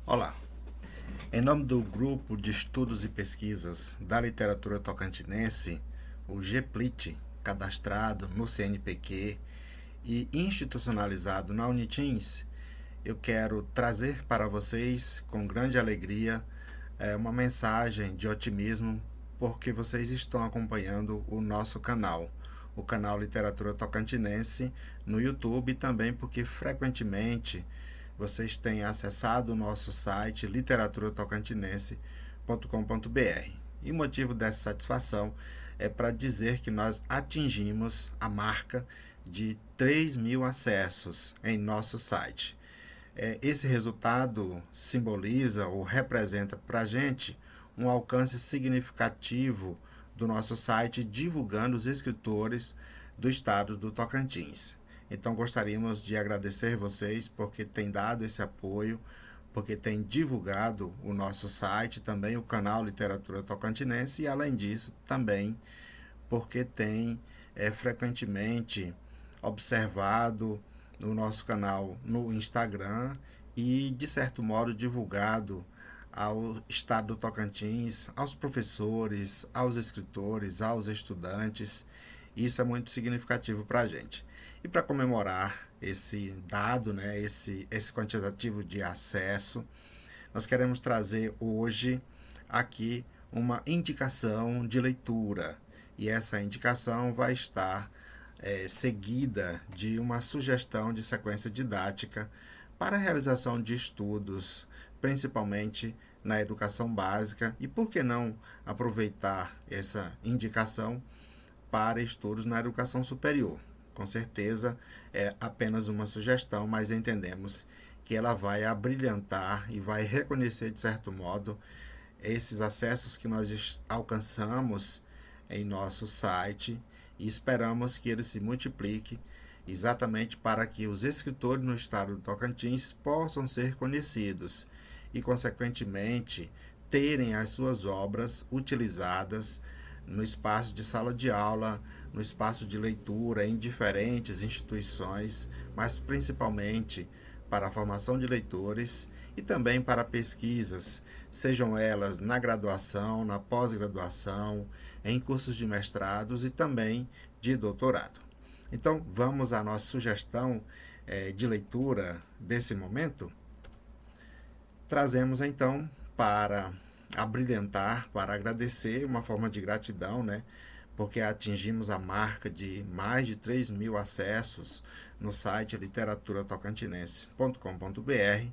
Olá, em nome do Grupo de Estudos e Pesquisas da Literatura Tocantinense, o GPLIT, cadastrado no CNPq e institucionalizado na Unitins, eu quero trazer para vocês, com grande alegria, uma mensagem de otimismo, porque vocês estão acompanhando o nosso canal, o canal Literatura Tocantinense, no YouTube, e também porque frequentemente vocês têm acessado o nosso site literaturatocantinense.com.br. E o motivo dessa satisfação é para dizer que nós atingimos a marca de 3.000 acessos em nosso site. Esse resultado simboliza ou representa para a gente um alcance significativo do nosso site, divulgando os escritores do estado do Tocantins. Então gostaríamos de agradecer vocês porque têm dado esse apoio, porque têm divulgado o nosso site, também o canal Literatura Tocantinense, e além disso também porque têm frequentemente observado o nosso canal no Instagram e de certo modo divulgado ao estado do Tocantins, aos professores, aos escritores, aos estudantes. Isso é muito significativo para a gente. E para comemorar esse dado, esse quantitativo de acesso, nós queremos trazer hoje aqui uma indicação de leitura. E essa indicação vai estar seguida de uma sugestão de sequência didática para a realização de estudos, principalmente na educação básica, e por que não aproveitar essa indicação para estudos na educação superior. Com certeza é apenas uma sugestão, mas entendemos que ela vai abrilhantar e vai reconhecer, de certo modo, esses acessos que nós alcançamos em nosso site, e esperamos que ele se multiplique exatamente para que os escritores no estado do Tocantins possam ser conhecidos e, consequentemente, terem as suas obras utilizadas no espaço de sala de aula, no espaço de leitura em diferentes instituições, mas principalmente para a formação de leitores e também para pesquisas, sejam elas na graduação, na pós-graduação, em cursos de mestrados e também de doutorado. Então, vamos à nossa sugestão de leitura desse momento? Trazemos então para abrilhantar, para agradecer, uma forma de gratidão, porque atingimos a marca de mais de 3.000 acessos no site literaturatocantinense.com.br,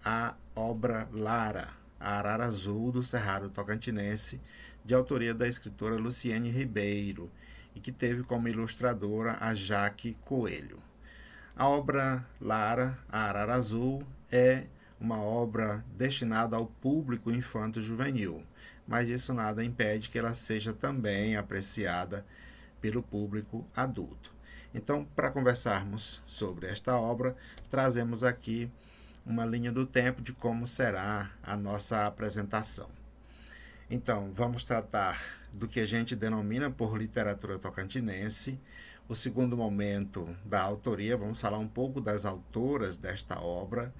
a obra Lara, a Arara Azul do Cerrado Tocantinense, de autoria da escritora Luciene Ribeiro, e que teve como ilustradora a Jaque Coelho. A obra Lara, a Arara Azul, é uma obra destinada ao público infanto-juvenil, mas isso nada impede que ela seja também apreciada pelo público adulto. Então, para conversarmos sobre esta obra, trazemos aqui uma linha do tempo de como será a nossa apresentação. Então, vamos tratar do que a gente denomina por literatura tocantinense. O segundo momento da autoria, vamos falar um pouco das autoras desta obra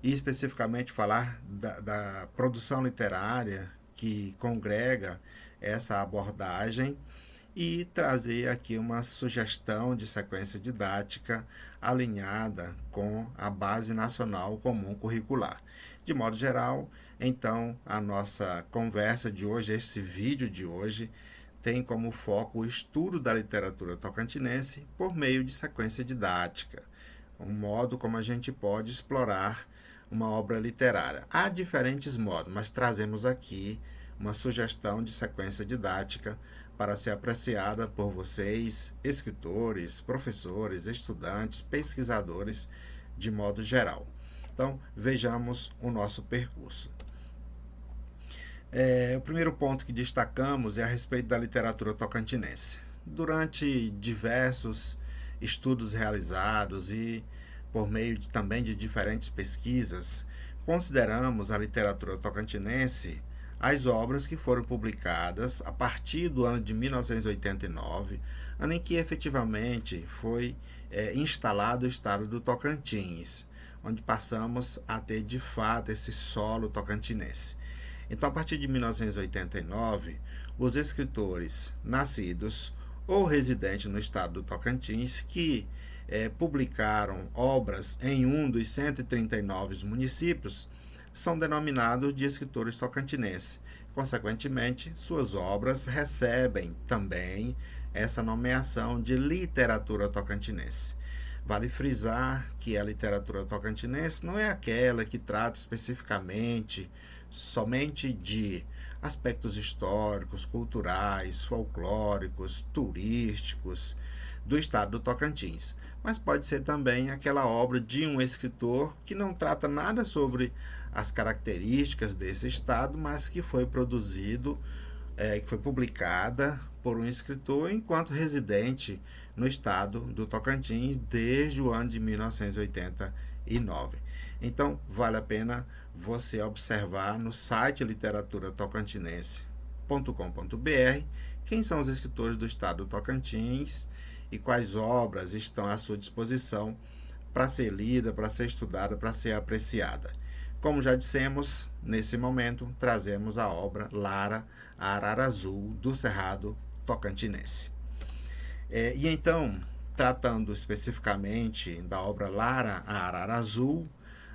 e especificamente falar da produção literária que congrega essa abordagem e trazer aqui uma sugestão de sequência didática alinhada com a Base Nacional Comum Curricular. De modo geral, então, a nossa conversa de hoje, esse vídeo de hoje, tem como foco o estudo da literatura tocantinense por meio de sequência didática, um modo como a gente pode explorar uma obra literária. Há diferentes modos, mas trazemos aqui uma sugestão de sequência didática para ser apreciada por vocês, escritores, professores, estudantes, pesquisadores, de modo geral. Então, vejamos o nosso percurso. O primeiro ponto que destacamos é a respeito da literatura tocantinense. Durante diversos estudos realizados e por meio também de diferentes pesquisas, consideramos a literatura tocantinense as obras que foram publicadas a partir do ano de 1989, ano em que efetivamente foi instalado o estado do Tocantins, onde passamos a ter de fato esse solo tocantinense. Então, a partir de 1989, os escritores nascidos ou residentes no estado do Tocantins que publicaram obras em um dos 139 municípios são denominados de escritores tocantinenses. Consequentemente, suas obras recebem também essa nomeação de literatura tocantinense. Vale frisar que a literatura tocantinense não é aquela que trata especificamente somente de aspectos históricos, culturais, folclóricos, turísticos do estado do Tocantins, mas pode ser também aquela obra de um escritor que não trata nada sobre as características desse estado, mas que foi produzido, que foi publicada por um escritor enquanto residente no estado do Tocantins desde o ano de 1989. Então, vale a pena você observar no site literaturatocantinense.com.br quem são os escritores do estado do Tocantins e quais obras estão à sua disposição para ser lida, para ser estudada, para ser apreciada. Como já dissemos, nesse momento trazemos a obra Lara, a Arara Azul, do Cerrado Tocantinense. E então, tratando especificamente da obra Lara, a Arara Azul,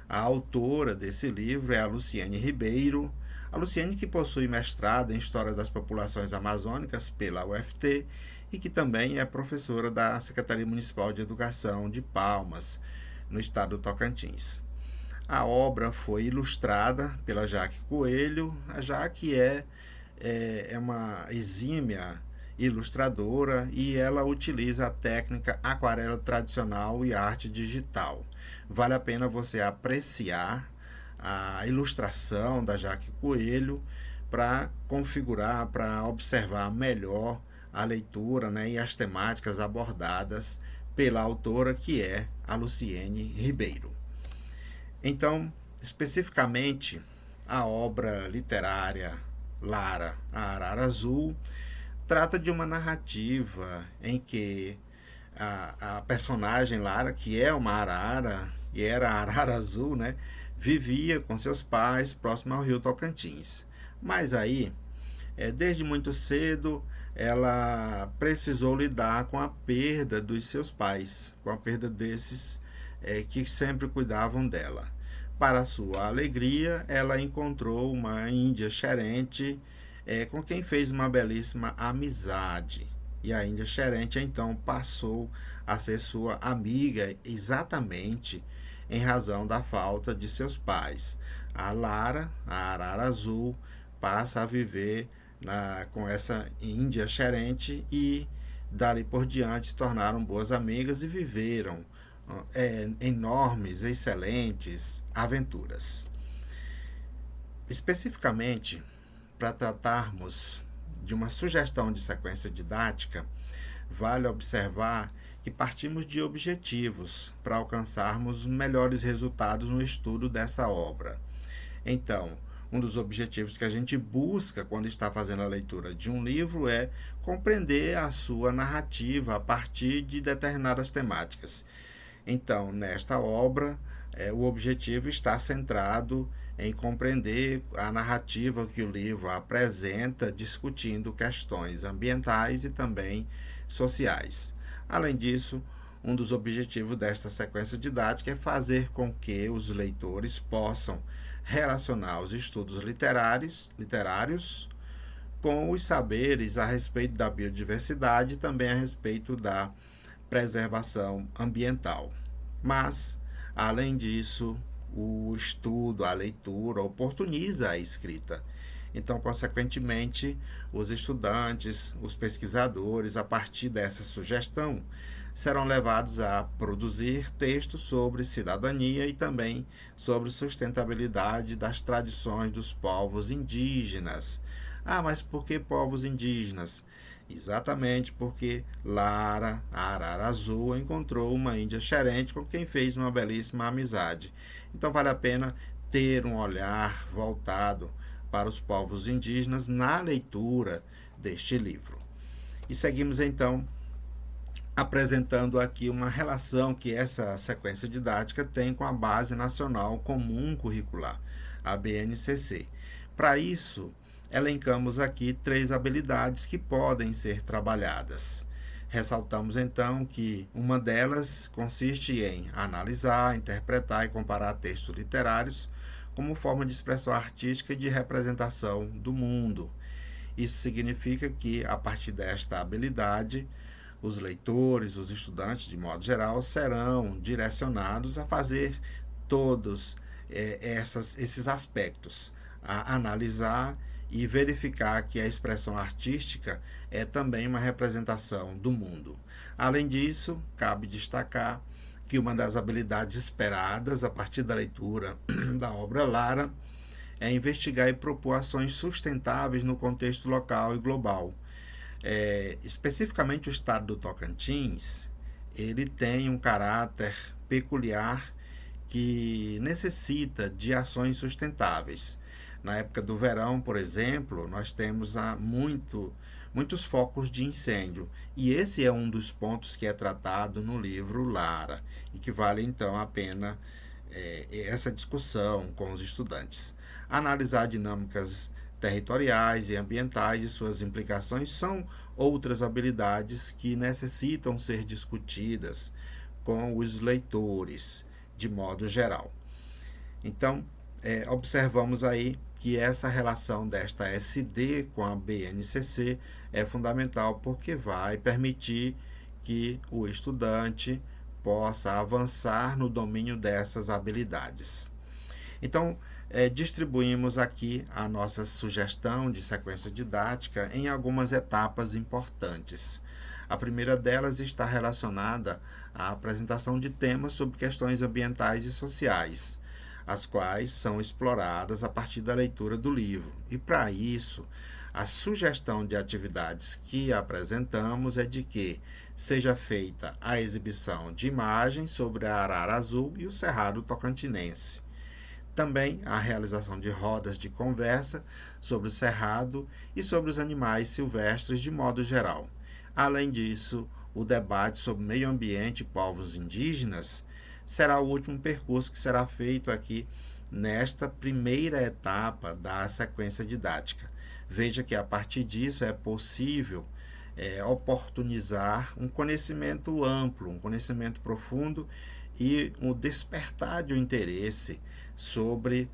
a autora desse livro é a Luciene Ribeiro. A Luciene, que possui mestrado em História das Populações Amazônicas pela UFT e que também é professora da Secretaria Municipal de Educação de Palmas, no estado do Tocantins. A obra foi ilustrada pela Jaque Coelho. A Jaque é uma exímia ilustradora e ela utiliza a técnica aquarela tradicional e arte digital. Vale a pena você apreciar a ilustração da Jaque Coelho para configurar, para observar melhor a leitura, né, e as temáticas abordadas pela autora, que é a Luciene Ribeiro. Então, especificamente, a obra literária Lara, a Arara Azul, trata de uma narrativa em que a personagem Lara, que é uma arara, e era a Arara Azul, né, vivia com seus pais próximo ao rio Tocantins. Mas aí, desde muito cedo, ela precisou lidar com a perda dos seus pais, com a perda desses que sempre cuidavam dela. Para sua alegria, ela encontrou uma índia xerente com quem fez uma belíssima amizade. E a índia xerente então passou a ser sua amiga exatamente em razão da falta de seus pais. A Lara, a Arara Azul, passa a viver com essa índia xerente e dali por diante se tornaram boas amigas e viveram enormes, excelentes aventuras. Especificamente, para tratarmos de uma sugestão de sequência didática, vale observar que partimos de objetivos para alcançarmos melhores resultados no estudo dessa obra. Então, um dos objetivos que a gente busca quando está fazendo a leitura de um livro é compreender a sua narrativa a partir de determinadas temáticas. Então, nesta obra, o objetivo está centrado em compreender a narrativa que o livro apresenta, discutindo questões ambientais e também sociais. Além disso, um dos objetivos desta sequência didática é fazer com que os leitores possam relacionar os estudos literários com os saberes a respeito da biodiversidade e também a respeito da preservação ambiental. Mas, além disso, o estudo, a leitura oportuniza a escrita. Então, consequentemente, os estudantes, os pesquisadores, a partir dessa sugestão, serão levados a produzir textos sobre cidadania e também sobre sustentabilidade das tradições dos povos indígenas. Ah, mas por que povos indígenas? Exatamente porque Lara, a Arara Azul, encontrou uma índia xerente com quem fez uma belíssima amizade. Então vale a pena ter um olhar voltado para os povos indígenas na leitura deste livro. E seguimos então apresentando aqui uma relação que essa sequência didática tem com a Base Nacional Comum Curricular, a BNCC. Para isso, elencamos aqui 3 habilidades que podem ser trabalhadas. Ressaltamos então que uma delas consiste em analisar, interpretar e comparar textos literários como forma de expressão artística e de representação do mundo. Isso significa que, a partir desta habilidade, os leitores, os estudantes, de modo geral, serão direcionados a fazer todos esses aspectos, a analisar e verificar que a expressão artística é também uma representação do mundo. Além disso, cabe destacar que uma das habilidades esperadas a partir da leitura da obra Lara é investigar e propor ações sustentáveis no contexto local e global. Especificamente o estado do Tocantins, ele tem um caráter peculiar que necessita de ações sustentáveis. Na época do verão, por exemplo, nós temos muitos focos de incêndio, e esse é um dos pontos que é tratado no livro Lara, e que vale então a pena essa discussão com os estudantes. Analisar dinâmicas territoriais e ambientais e suas implicações são outras habilidades que necessitam ser discutidas com os leitores, de modo geral. Então, observamos aí que essa relação desta SD com a BNCC é fundamental, porque vai permitir que o estudante possa avançar no domínio dessas habilidades. Então, distribuímos aqui a nossa sugestão de sequência didática em algumas etapas importantes. A primeira delas está relacionada à apresentação de temas sobre questões ambientais e sociais, as quais são exploradas a partir da leitura do livro. E para isso, a sugestão de atividades que apresentamos é de que seja feita a exibição de imagens sobre a arara azul e o cerrado tocantinense. Também a realização de rodas de conversa sobre o cerrado e sobre os animais silvestres de modo geral. Além disso, o debate sobre meio ambiente e povos indígenas será o último percurso que será feito aqui nesta primeira etapa da sequência didática. Veja que a partir disso é possível oportunizar um conhecimento amplo, um conhecimento profundo e um despertar de um interesse sobre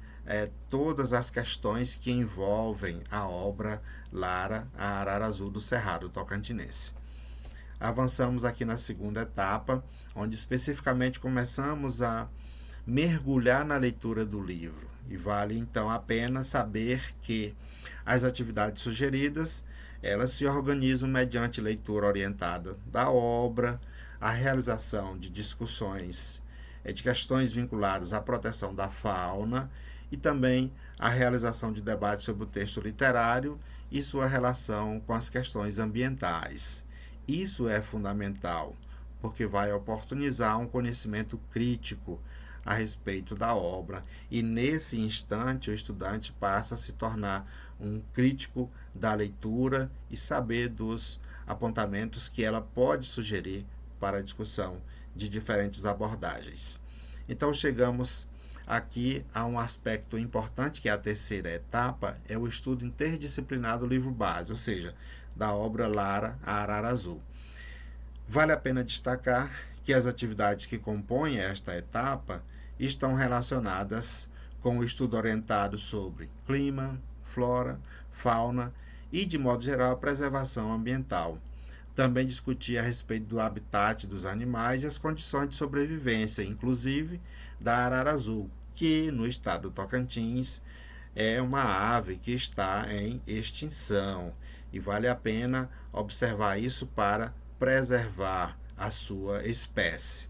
todas as questões que envolvem a obra Lara, a Arara Azul do Cerrado Tocantinense. Avançamos aqui na segunda etapa, onde especificamente começamos a mergulhar na leitura do livro. E vale então a pena saber que as atividades sugeridas, elas se organizam mediante leitura orientada da obra, a realização de discussões de questões vinculadas à proteção da fauna e também a realização de debates sobre o texto literário e sua relação com as questões ambientais. Isso é fundamental, porque vai oportunizar um conhecimento crítico a respeito da obra, e nesse instante o estudante passa a se tornar um crítico da leitura e saber dos apontamentos que ela pode sugerir para a discussão de diferentes abordagens. Então chegamos aqui a um aspecto importante, que é a terceira etapa, é o estudo interdisciplinar do livro base, ou seja, da obra Lara, a Arara Azul. Vale a pena destacar que as atividades que compõem esta etapa estão relacionadas com o estudo orientado sobre clima, flora, fauna e, de modo geral, a preservação ambiental. Também discutir a respeito do habitat dos animais e as condições de sobrevivência, inclusive da arara azul, que no estado do Tocantins é uma ave que está em extinção, e vale a pena observar isso para preservar a sua espécie.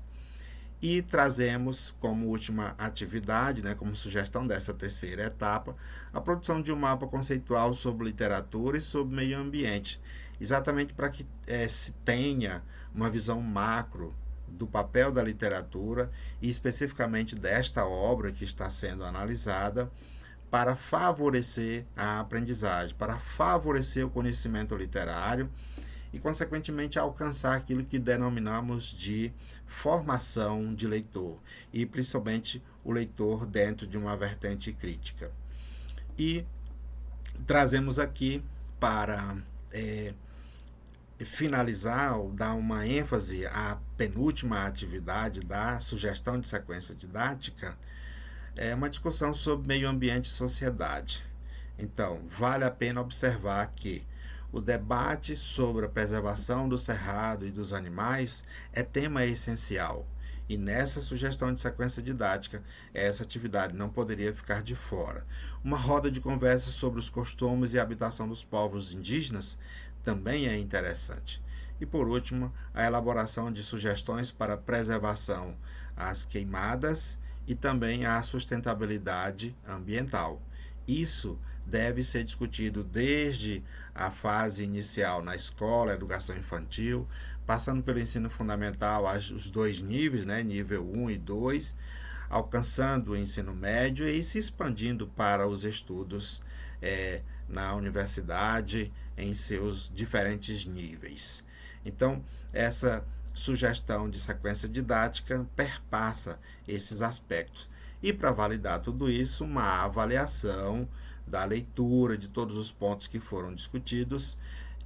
E trazemos como última atividade, como sugestão dessa terceira etapa, a produção de um mapa conceitual sobre literatura e sobre meio ambiente, exatamente para que se tenha uma visão macro do papel da literatura e especificamente desta obra que está sendo analisada, para favorecer a aprendizagem, para favorecer o conhecimento literário e, consequentemente, alcançar aquilo que denominamos de formação de leitor, e principalmente o leitor dentro de uma vertente crítica. E trazemos aqui para finalizar ou dar uma ênfase à penúltima atividade da sugestão de sequência didática, é uma discussão sobre meio ambiente e sociedade. Então, vale a pena observar que o debate sobre a preservação do cerrado e dos animais é tema essencial, e nessa sugestão de sequência didática, essa atividade não poderia ficar de fora. Uma roda de conversa sobre os costumes e a habitação dos povos indígenas também é interessante. E, por último, a elaboração de sugestões para a preservação às queimadas e também à sustentabilidade ambiental. Isso deve ser discutido desde a fase inicial na escola, educação infantil, passando pelo ensino fundamental, os dois níveis, né, nível 1 e 2, alcançando o ensino médio e se expandindo para os estudos na universidade, em seus diferentes níveis. Então, essa sugestão de sequência didática perpassa esses aspectos. E para validar tudo isso, uma avaliação da leitura de todos os pontos que foram discutidos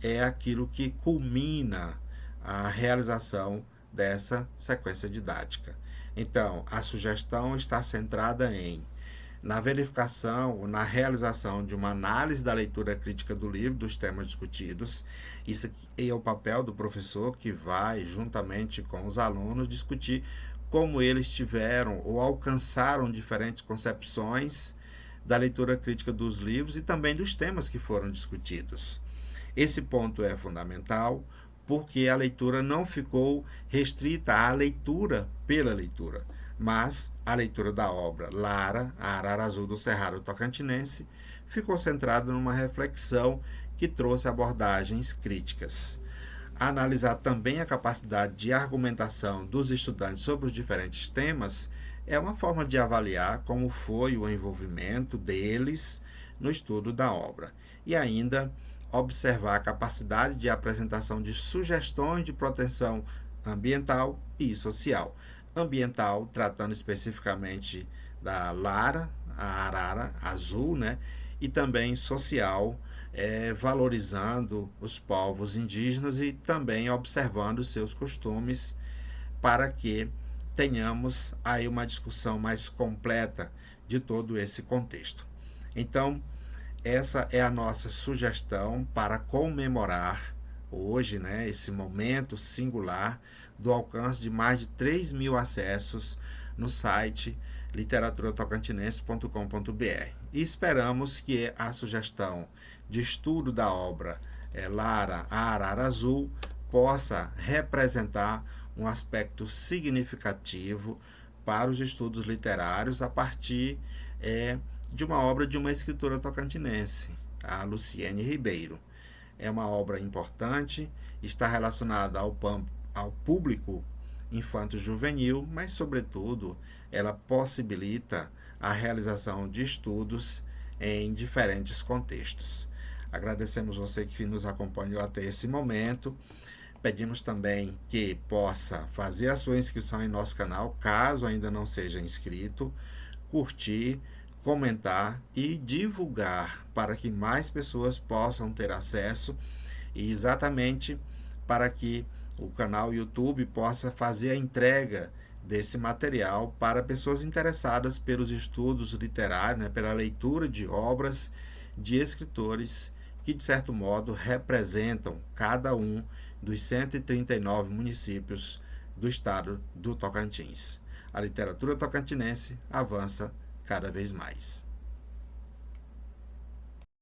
é aquilo que culmina a realização dessa sequência didática. Então, a sugestão está centrada na verificação, na realização de uma análise da leitura crítica do livro, dos temas discutidos. Isso é o papel do professor, que vai, juntamente com os alunos, discutir como eles tiveram ou alcançaram diferentes concepções da leitura crítica dos livros e também dos temas que foram discutidos. Esse ponto é fundamental, porque a leitura não ficou restrita à leitura pela leitura, mas a leitura da obra Lara, a Arara Azul do Cerrado Tocantinense, ficou centrada numa reflexão que trouxe abordagens críticas. Analisar também a capacidade de argumentação dos estudantes sobre os diferentes temas é uma forma de avaliar como foi o envolvimento deles no estudo da obra. E ainda observar a capacidade de apresentação de sugestões de proteção ambiental e social. Ambiental, tratando especificamente da Lara, a Arara Azul, né? E também social, valorizando os povos indígenas e também observando seus costumes, para que tenhamos aí uma discussão mais completa de todo esse contexto. Então, essa é a nossa sugestão para comemorar hoje, né, esse momento singular do alcance de mais de 3.000 acessos no site literaturatocantinense.com.br. E esperamos que a sugestão de estudo da obra Lara, a Arara Azul, possa representar um aspecto significativo para os estudos literários a partir de uma obra de uma escritora tocantinense, a Luciene Ribeiro. É uma obra importante, está relacionada ao público infanto-juvenil, mas, sobretudo, ela possibilita a realização de estudos em diferentes contextos. Agradecemos você que nos acompanhou até esse momento. Pedimos também que possa fazer a sua inscrição em nosso canal, caso ainda não seja inscrito, curtir, comentar e divulgar para que mais pessoas possam ter acesso, e exatamente para que o canal YouTube possa fazer a entrega desse material para pessoas interessadas pelos estudos literários, né, pela leitura de obras de escritores que, de certo modo, representam cada um dos 139 municípios do estado do Tocantins. A literatura tocantinense avança cada vez mais.